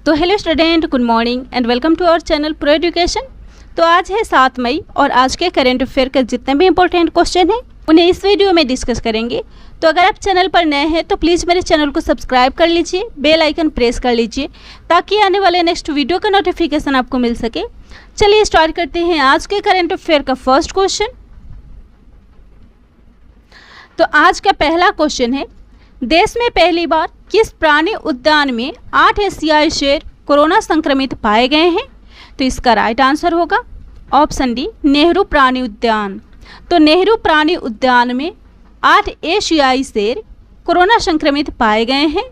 तो hello student, good morning and welcome to our channel pro education. तो आज है 7 मई और आज के करंट अफेयर के जितने भी इंपॉर्टेंट क्वेश्चन हैं उन्हें इस वीडियो में डिस्कस करेंगे। तो अगर आप चैनल पर नए हैं तो प्लीज़ मेरे चैनल को सब्सक्राइब कर लीजिए, बेल आइकन प्रेस कर लीजिए ताकि आने वाले नेक्स्ट वीडियो का नोटिफिकेशन आपको मिल सके। चलिए स्टार्ट करते हैं आज के करंट अफेयर का फर्स्ट क्वेश्चन। तो आज का पहला क्वेश्चन है, देश में पहली बार किस प्राणी उद्यान में 8 एशियाई शेर कोरोना संक्रमित पाए गए हैं? तो इसका राइट आंसर होगा ऑप्शन डी, नेहरू प्राणी उद्यान। तो नेहरू प्राणी उद्यान में 8 एशियाई शेर कोरोना संक्रमित पाए गए हैं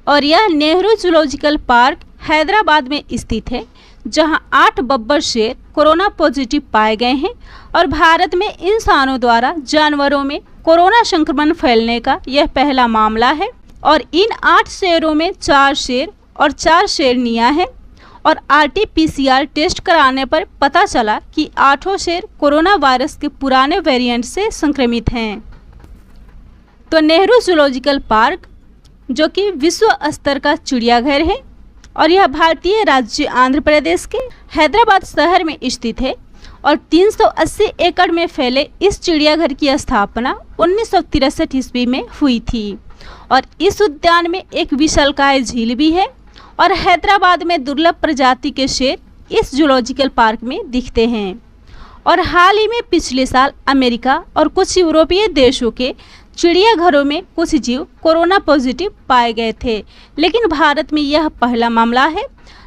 और यह नेहरू जूलॉजिकल पार्क हैदराबाद में स्थित है, जहां 8 बब्बर शेर कोरोना पॉजिटिव पाए गए हैं और भारत में इंसानों द्वारा जानवरों में कोरोना संक्रमण फैलने का यह पहला मामला है। और इन 8 शेरों में 4 शेर और 4 शेरनियां हैं और RT-PCR टेस्ट कराने पर पता चला कि 8 शेर कोरोना वायरस के पुराने वेरिएंट से संक्रमित हैं। तो नेहरू जूलॉजिकल पार्क जो कि विश्व स्तर का चिड़ियाघर है और यह भारतीय राज्य आंध्र प्रदेश के हैदराबाद शहर में स्थित है और 380 एकड़ में फैले इस चिड़ियाघर की स्थापना 1963 ईस्वी में हुई थी और इस उद्यान में एक विशालकाय झील भी है और हैदराबाद में दुर्लभ प्रजाति के शेर इस जूलॉजिकल पार्क में दिखते हैं। और हाल ही में पिछले साल अमेरिका और कुछ यूरोपीय देशों के चिड़ियाघरों में कुछ जीव कोरोना पॉजिटिव पाए गए थे, लेकिन भारत में यह पहला मामला है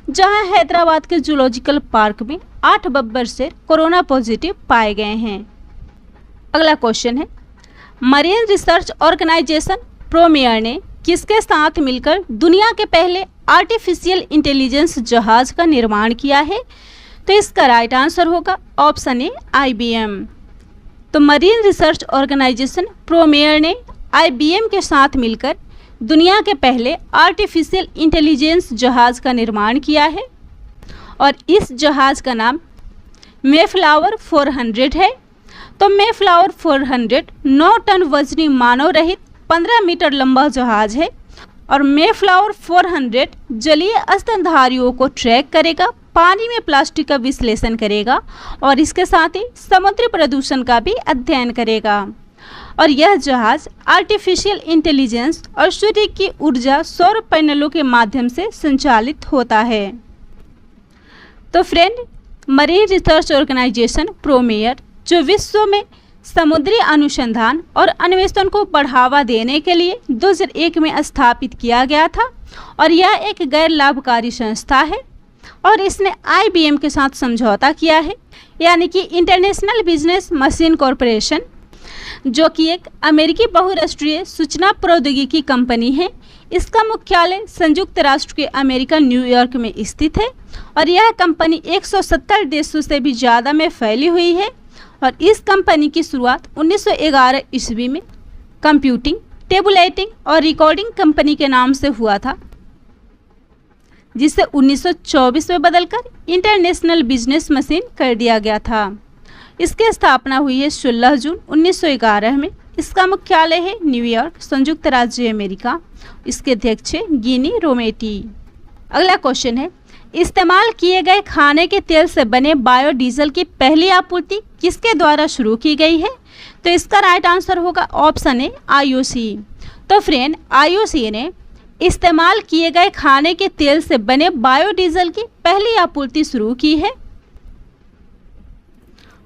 जहां हैदराबाद के जूलॉजिकल पार्क में 8 बब्बर शेर कोरोना पॉजिटिव पाए गए हैं। अगला क्वेश्चन है, मरीन रिसर्च ऑर्गेनाइजेशन प्रोमेयर ने किसके साथ मिलकर दुनिया के पहले आर्टिफिशियल इंटेलिजेंस जहाज का निर्माण किया है? तो इसका राइट आंसर होगा ऑप्शन ए, IBM। तो मरीन रिसर्च ऑर्गेनाइजेशन प्रोमेयर ने IBM के साथ मिलकर दुनिया के पहले आर्टिफिशियल इंटेलिजेंस जहाज का निर्माण किया है और इस जहाज का नाम मेफ्लावर 400 है। तो मेफ्लावर 400 9 टन वजनी मानव रहित 15 मीटर लंबा जहाज है और मेफ्लावर 400 जलीय स्तनधारियों को ट्रैक करेगा, पानी में प्लास्टिक का विश्लेषण करेगा और इसके साथ ही समुद्री प्रदूषण का भी अध्ययन करेगा। और यह जहाज आर्टिफिशियल इंटेलिजेंस और सूर्य की ऊर्जा सौर पैनलों के माध्यम से संचालित होता है। तो फ्रेंड, मरीन रिसर्च ऑर्गेनाइजेशन प्रोमेयर जो विश्व में समुद्री अनुसंधान और अन्वेषण को बढ़ावा देने के लिए 2001 में स्थापित किया गया था और यह एक गैर लाभकारी संस्था है और इसने IBM के साथ समझौता किया है, यानी कि इंटरनेशनल बिजनेस मशीन कॉरपोरेशन, जो कि एक अमेरिकी बहुराष्ट्रीय सूचना प्रौद्योगिकी कंपनी है। इसका मुख्यालय संयुक्त राष्ट्र के अमेरिका न्यूयॉर्क में स्थित है और यह कंपनी 170 देशों से भी ज़्यादा में फैली हुई है और इस कंपनी की शुरुआत 1911 ईस्वी में कंप्यूटिंग, टेबुलेटिंग और रिकॉर्डिंग कंपनी के नाम से हुआ था, जिसे 1924 में बदलकर इंटरनेशनल बिजनेस मशीन कर दिया गया था। इसकी स्थापना हुई है 16 जून 1911 में। इसका मुख्यालय है न्यूयॉर्क, संयुक्त राज्य अमेरिका। इसके अध्यक्ष है गिनी रोमेटी। अगला क्वेश्चन है, इस्तेमाल किए गए खाने के तेल से बने बायोडीजल की पहली आपूर्ति किसके द्वारा शुरू की गई है? तो इसका राइट आंसर होगा ऑप्शन ए, IOC। तो फ्रेंड, IOC ने इस्तेमाल किए गए खाने के तेल से बने बायोडीजल की पहली आपूर्ति शुरू की है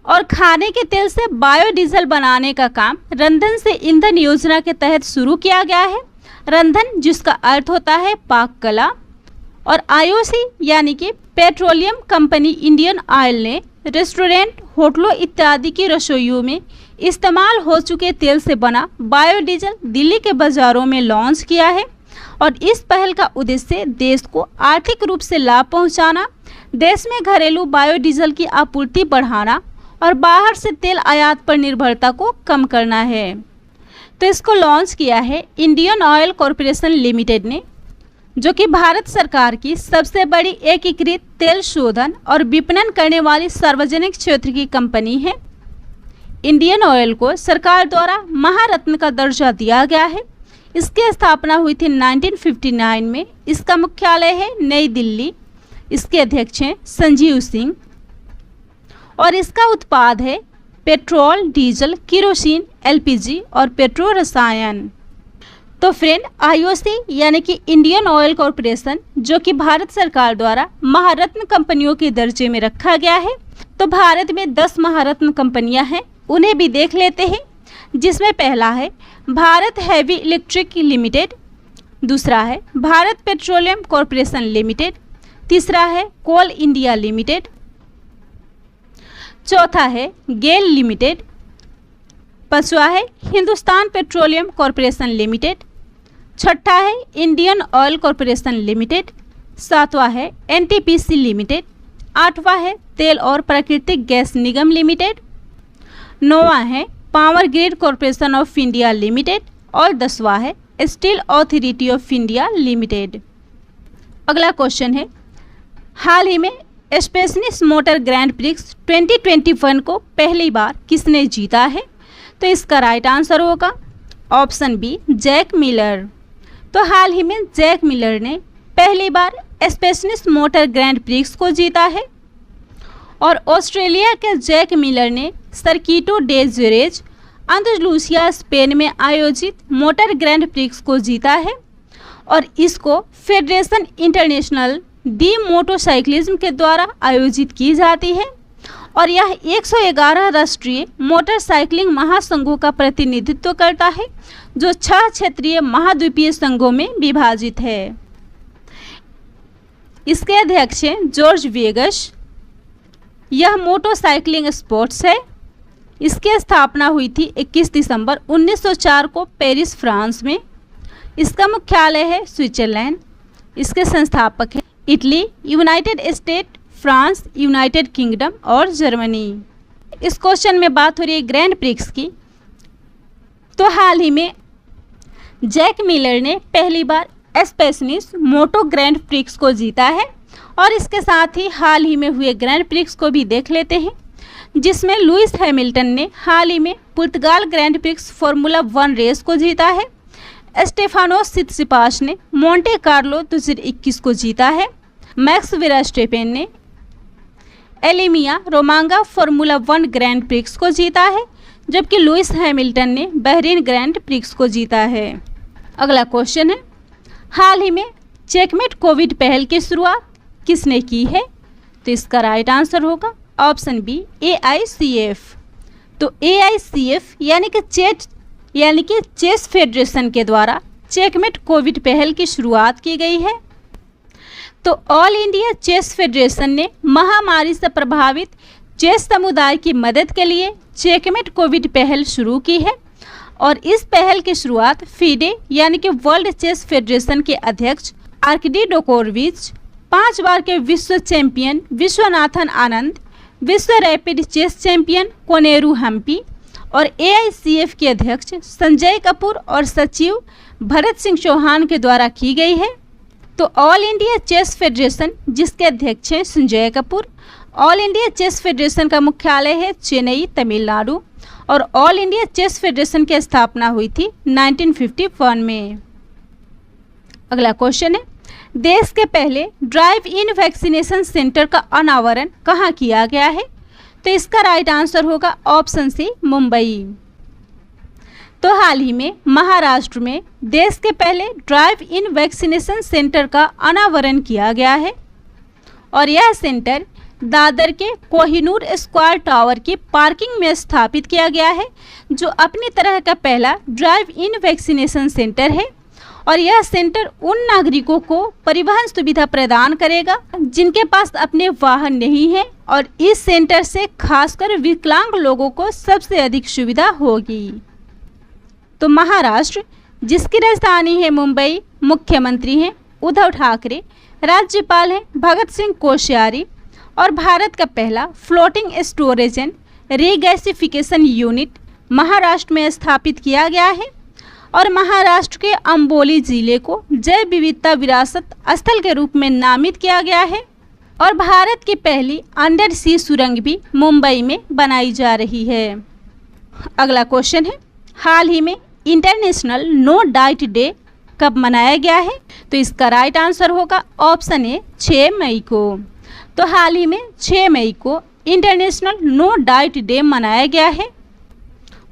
और खाने के तेल से बायोडीजल बनाने का काम रंधन से ईंधन योजना के तहत शुरू किया गया है। रंधन जिसका अर्थ होता है पाक कला, और IOC यानी कि पेट्रोलियम कंपनी इंडियन ऑयल ने रेस्टोरेंट, होटलों इत्यादि की रसोइयों में इस्तेमाल हो चुके तेल से बना बायोडीजल दिल्ली के बाज़ारों में लॉन्च किया है और इस पहल का उद्देश्य देश को आर्थिक रूप से लाभ पहुंचाना, देश में घरेलू बायोडीजल की आपूर्ति बढ़ाना और बाहर से तेल आयात पर निर्भरता को कम करना है। तो इसको लॉन्च किया है इंडियन ऑयल कॉरपोरेशन लिमिटेड ने, जो कि भारत सरकार की सबसे बड़ी एकीकृत तेल शोधन और विपणन करने वाली सार्वजनिक क्षेत्र की कंपनी है। इंडियन ऑयल को सरकार द्वारा महारत्न का दर्जा दिया गया है। इसकी स्थापना हुई थी 1959 में। इसका मुख्यालय है नई दिल्ली। इसके अध्यक्ष हैं संजीव सिंह और इसका उत्पाद है पेट्रोल, डीजल, केरोसिन, एलपीजी और पेट्रो रसायन। तो फ्रेंड, आईओसी यानी कि इंडियन ऑयल कॉरपोरेशन, जो कि भारत सरकार द्वारा महारत्न कंपनियों के दर्जे में रखा गया है। तो भारत में 10 महारत्न कंपनियां हैं, उन्हें भी देख लेते हैं। जिसमें पहला है भारत हैवी इलेक्ट्रिक लिमिटेड, दूसरा है भारत पेट्रोलियम कॉरपोरेशन लिमिटेड, तीसरा है कोल इंडिया लिमिटेड, चौथा है गेल लिमिटेड, पांचवा है हिंदुस्तान पेट्रोलियम कॉरपोरेशन लिमिटेड, छठा है इंडियन ऑयल कॉरपोरेशन लिमिटेड, सातवां है एनटीपीसी लिमिटेड, आठवां है तेल और प्राकृतिक गैस निगम लिमिटेड, नौवां है power grid corporation of India limited और 10वां है steel authority of India limited. अगला क्वेश्चन है, हाल ही में स्पेनिश मोटर ग्रैंड प्रिक्स 2021 को पहली बार किसने जीता है? तो इसका राइट आंसर होगा ऑप्शन बी, जैक मिलर। तो हाल ही में जैक मिलर ने पहली बार स्पेनिश मोटर ग्रैंड प्रिक्स को जीता है और ऑस्ट्रेलिया के जैक मिलर ने सर्किटो डे जेरेज अंदालूसिया स्पेन में आयोजित मोटर ग्रैंड प्रिक्स को जीता है और इसको फेडरेशन इंटरनेशनल डी मोटरसाइकिलिज्म के द्वारा आयोजित की जाती है और यह 111 राष्ट्रीय मोटरसाइकिलिंग महासंघों का प्रतिनिधित्व करता है, जो 6 क्षेत्रीय महाद्वीपीय संघों में विभाजित है। इसके अध्यक्ष हैं जॉर्ज वेगस। यह मोटरसाइकिलिंग स्पोर्ट्स है। इसकी स्थापना हुई थी 21 दिसंबर 1904 को पेरिस, फ्रांस में। इसका मुख्यालय है स्विट्जरलैंड। इसके संस्थापक हैं Italy, United state, France, United kingdom और जर्मनी। इस क्वेश्चन में बात हो रही है ग्रैंड प्रिक्स की। तो हाल ही में जैक मिलर ने पहली बार स्पेनिश मोटो ग्रैंड प्रिक्स को जीता है और इसके साथ ही हाल ही में हुए ग्रैंड प्रिक्स को भी देख लेते हैं, जिसमें लुइस हैमिल्टन ने हाल ही में पुर्तगाल ग्रैंड प्रिक्स फार्मूला 1 रेस को जीता है। स्टेफानो सित्सिपास ने मोंटे कार्लो 2021 को जीता है। मैक्स वेरास्टेपेन ने एलिमिया रोमांगा फार्मूला 1 ग्रैंड प्रिक्स को जीता है, जबकि लुइस हैमिल्टन ने बहरीन ग्रैंड प्रिक्स को जीता है। अगला क्वेश्चन है, हाल ही में चेकमेट कोविड पहल की शुरुआत किसने की है? तो इसका राइट आंसर होगा ऑप्शन बी, AICF। तो AICF यानी कि चेस फेडरेशन के द्वारा चेकमेट कोविड पहल की शुरुआत की गई है। तो ऑल इंडिया चेस फेडरेशन ने महामारी से प्रभावित चेस समुदाय की मदद के लिए चेकमेट कोविड पहल शुरू की है और इस पहल की शुरुआत फीडे यानी कि वर्ल्ड चेस फेडरेशन के अध्यक्ष आर्कडी डोकोरविच, 5 बार के विश्व चैंपियन विश्वनाथन आनंद, विश्व rapid chess champion Koneru Humpy और AICF के अध्यक्ष संजय कपूर और सचिव भरत सिंह चौहान के द्वारा की गई है। तो ऑल इंडिया चेस फेडरेशन, जिसके अध्यक्ष हैं Sanjay Kapoor, all India chess federation का मुख्यालय है चेन्नई, तमिलनाडु और ऑल इंडिया चेस फेडरेशन की स्थापना हुई थी 1951 में। अगला क्वेश्चन है, देश के पहले ड्राइव इन वैक्सीनेशन सेंटर का अनावरण कहाँ किया गया है? तो इसका राइट आंसर होगा ऑप्शन सी, मुंबई। तो हाल ही में महाराष्ट्र में देश के पहले ड्राइव इन वैक्सीनेशन सेंटर का अनावरण किया गया है और यह सेंटर दादर के कोहिनूर स्क्वायर टावर की पार्किंग में स्थापित किया गया है, जो अपनी तरह का पहला ड्राइव इन वैक्सीनेशन सेंटर है और यह सेंटर उन नागरिकों को परिवहन सुविधा प्रदान करेगा जिनके पास अपने वाहन नहीं है और इस सेंटर से खासकर विकलांग लोगों को सबसे अधिक सुविधा होगी। तो महाराष्ट्र, जिसकी राजधानी है मुंबई, मुख्यमंत्री हैं उद्धव ठाकरे, राज्यपाल हैं भगत सिंह कोश्यारी और भारत का पहला floating storage and regasification unit Maharashtra में स्थापित किया गया है और महाराष्ट्र के अंबोली जिले को जैव विविधता विरासत स्थल के रूप में नामित किया गया है और भारत की पहली अंडर सी सुरंग भी मुंबई में बनाई जा रही है। अगला क्वेश्चन है, हाल ही में इंटरनेशनल नो डाइट डे कब मनाया गया है? तो इसका राइट आंसर होगा ऑप्शन ए 6 मई को। तो हाल ही में 6 मई को इंटरनेशनल नो डाइट डे मनाया गया है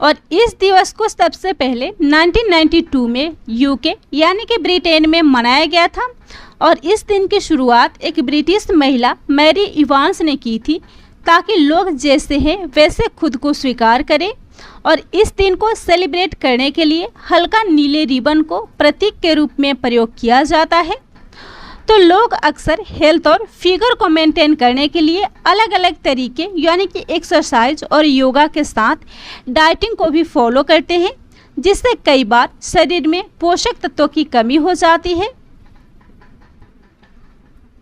और इस दिवस को सबसे पहले 1992 में यूके यानी कि ब्रिटेन में मनाया गया था और इस दिन की शुरुआत एक ब्रिटिश महिला मैरी इवांस ने की थी ताकि लोग जैसे हैं वैसे खुद को स्वीकार करें और इस दिन को सेलिब्रेट करने के लिए हल्का नीले रिबन को प्रतीक के रूप में प्रयोग किया जाता है। तो लोग अक्सर हेल्थ और फिगर को मेंटेन करने के लिए अलग अलग तरीके यानी कि एक्सरसाइज और योगा के साथ डाइटिंग को भी फॉलो करते हैं, जिससे कई बार शरीर में पोषक तत्वों की कमी हो जाती है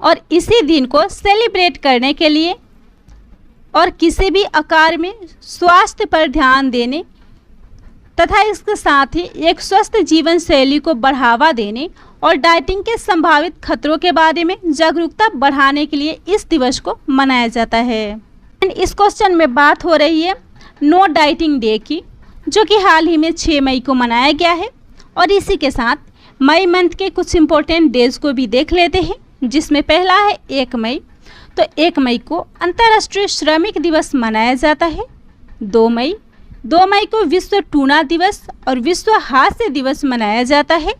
और इसी दिन को सेलिब्रेट करने के लिए और किसी भी आकार में स्वास्थ्य पर ध्यान देने तथा इसके साथ ही एक स्वस्थ जीवन शैली को बढ़ावा देने और डाइटिंग के संभावित खतरों के बारे में जागरूकता बढ़ाने के लिए इस दिवस को मनाया जाता है। इस क्वेश्चन में बात हो रही है नो डाइटिंग डे की, जो कि हाल ही में 6 मई को मनाया गया है और इसी के साथ मई मंथ के कुछ इम्पोर्टेंट डेज को भी देख लेते हैं, जिसमें पहला है 1 मई। तो 1 मई को अंतर्राष्ट्रीय श्रमिक दिवस मनाया जाता है। 2 मई को विश्व टूना दिवस और विश्व हास्य दिवस मनाया जाता है।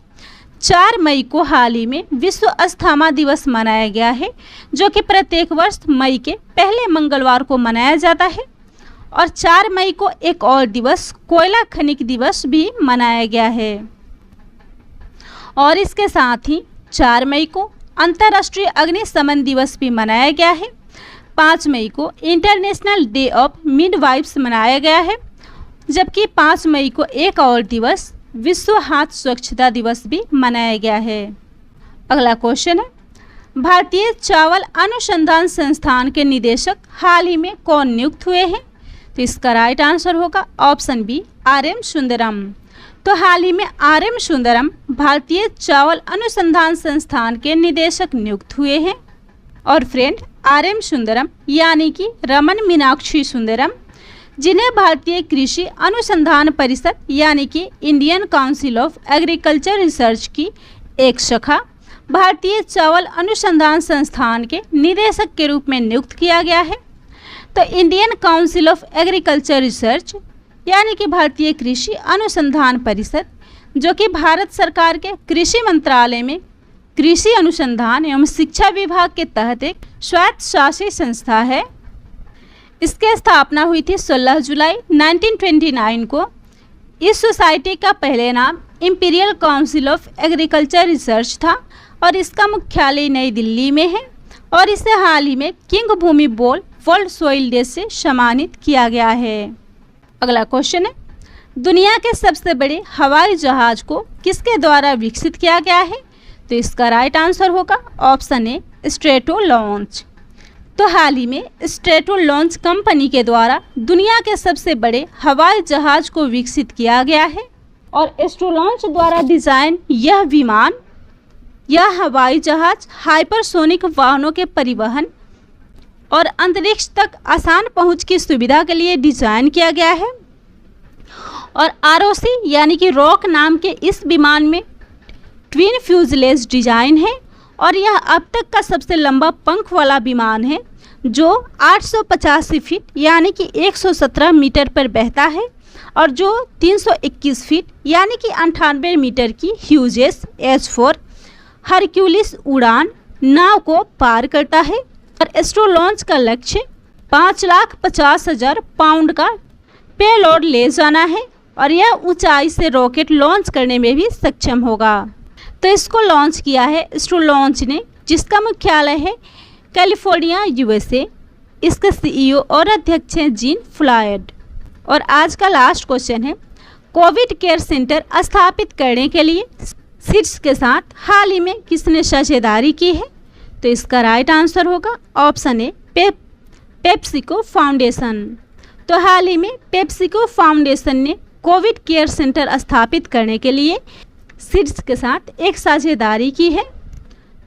4 मई को हाल ही में विश्व अस्थमा दिवस मनाया गया है, जो कि प्रत्येक वर्ष मई के पहले मंगलवार को मनाया जाता है। और 4 मई को एक और दिवस कोयला खनिक दिवस भी मनाया गया है। और इसके साथ ही 4 मई को अंतर्राष्ट्रीय अग्निशमन दिवस भी मनाया गया है। 5 मई को इंटरनेशनल डे ऑफ मिडवाइफ्स मनाया गया है, जबकि 5 मई को एक और दिवस विश्व हाथ स्वच्छता दिवस भी मनाया गया है। अगला क्वेश्चन है भारतीय चावल अनुसंधान संस्थान के निदेशक हाल ही में कौन नियुक्त हुए हैं? तो इसका राइट आंसर होगा ऑप्शन बी RM सुंदरम। तो हाल ही में RM सुंदरम भारतीय चावल अनुसंधान संस्थान के निदेशक नियुक्त हुए हैं। और फ्रेंड RM सुंदरम यानी कि रमन मीनाक्षी सुंदरम, जिन्हें भारतीय कृषि अनुसंधान परिषद यानी कि Indian council of agriculture research की एक शाखा भारतीय चावल अनुसंधान संस्थान के निदेशक के रूप में नियुक्त किया गया है। तो Indian council of agriculture research यानी कि भारतीय कृषि अनुसंधान परिषद, जो कि भारत सरकार के कृषि मंत्रालय में कृषि अनुसंधान एवं शिक्षा विभाग के तहत एक स्वायत्तशासी संस्था है। इसकी स्थापना हुई थी 16 जुलाई 1929 को। इस सोसाइटी का पहले नाम imperial council of agriculture research था और इसका मुख्यालय नई दिल्ली में है और इसे हाल ही में किंग भूमि बोल वर्ल्ड सॉइल डे से सम्मानित किया गया है। अगला क्वेश्चन है दुनिया के सबसे बड़े हवाई जहाज को किसके द्वारा विकसित किया गया है? तो इसका राइट आंसर होगा ऑप्शन ए स्ट्रेटो लॉन्च। तो हाल ही में स्ट्रेटो लॉन्च कंपनी के द्वारा दुनिया के सबसे बड़े हवाई जहाज को विकसित किया गया है और स्ट्रेटो लॉन्च द्वारा डिजाइन यह हवाई जहाज हाइपरसोनिक वाहनों के परिवहन और अंतरिक्ष तक आसान पहुंच की सुविधा के लिए डिजाइन किया गया है। और ROC यानी कि रॉक नाम के इस विमान में ट्विन फ्यूजलेज डिजाइन है और यह अब तक का सबसे लंबा पंख वाला विमान है, जो 885 फीट यानी कि 117 मीटर पर बहता है और जो 321 फीट यानी कि 98 मीटर की ह्यूजेस H4 हरक्यूलिस उड़ान नाव को पार करता है। और एस्ट्रो लॉन्च का लक्ष्य 5,50,000 पाउंड का पेलोड ले जाना है और यह ऊंचाई से रॉकेट लॉन्च करने में भी सक्षम होगा। तो इसको लॉन्च किया है एस्ट्रो लॉन्च ने, जिसका मुख्यालय है कैलिफोर्निया USA। इसके CEO और अध्यक्ष हैं जीन फ्लायड। और आज का लास्ट क्वेश्चन है कोविड केयर सेंटर स्थापित करने के लिए सीड्स के साथ हाल ही में किसने साझेदारी की है? तो इसका राइट आंसर होगा ऑप्शन ए पेप्सिको फाउंडेशन। तो हाल ही में पेप्सिको फाउंडेशन ने कोविड केयर सेंटर स्थापित करने के लिए सीड्स के साथ एक साझेदारी की है।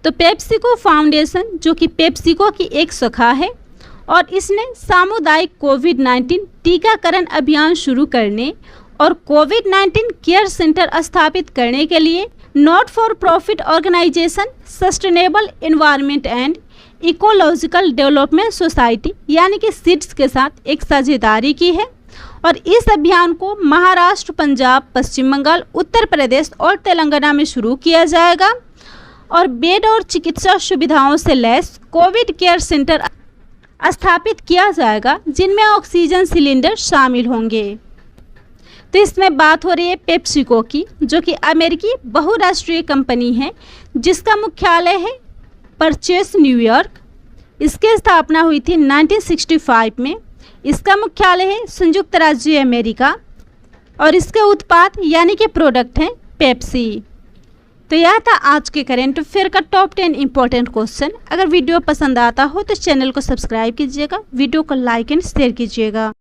तो पेप्सिको फाउंडेशन, जो कि पेप्सिको की एक शाखा है और इसने सामुदायिक कोविड-19 टीकाकरण अभियान शुरू करने और कोविड-19 केयर सेंटर स्थापित करने के लिए not for profit organisation sustainable environment and ecological development society यानी कि सीड्स के साथ एक साझेदारी की है। और इस अभियान को महाराष्ट्र, पंजाब, पश्चिम बंगाल, उत्तर प्रदेश और तेलंगाना में शुरू किया जाएगा और बेड और चिकित्सा सुविधाओं से लैस कोविड केयर सेंटर स्थापित किया जाएगा जिनमें ऑक्सीजन सिलेंडर शामिल होंगे। तो इसमें बात हो रही है पेप्सिको की, जो कि अमेरिकी बहुराष्ट्रीय कंपनी है जिसका मुख्यालय है परचेस, न्यूयॉर्क। इसकी स्थापना हुई थी 1965 में। इसका मुख्यालय है संयुक्त राज्य अमेरिका और इसके उत्पाद यानी कि प्रोडक्ट हैं पेप्सी। तो यह था आज के करेंट अफेयर का टॉप 10 इंपॉर्टेंट क्वेश्चन। अगर वीडियो पसंद आता हो तो चैनल को सब्सक्राइब कीजिएगा, वीडियो को लाइक एंड शेयर कीजिएगा।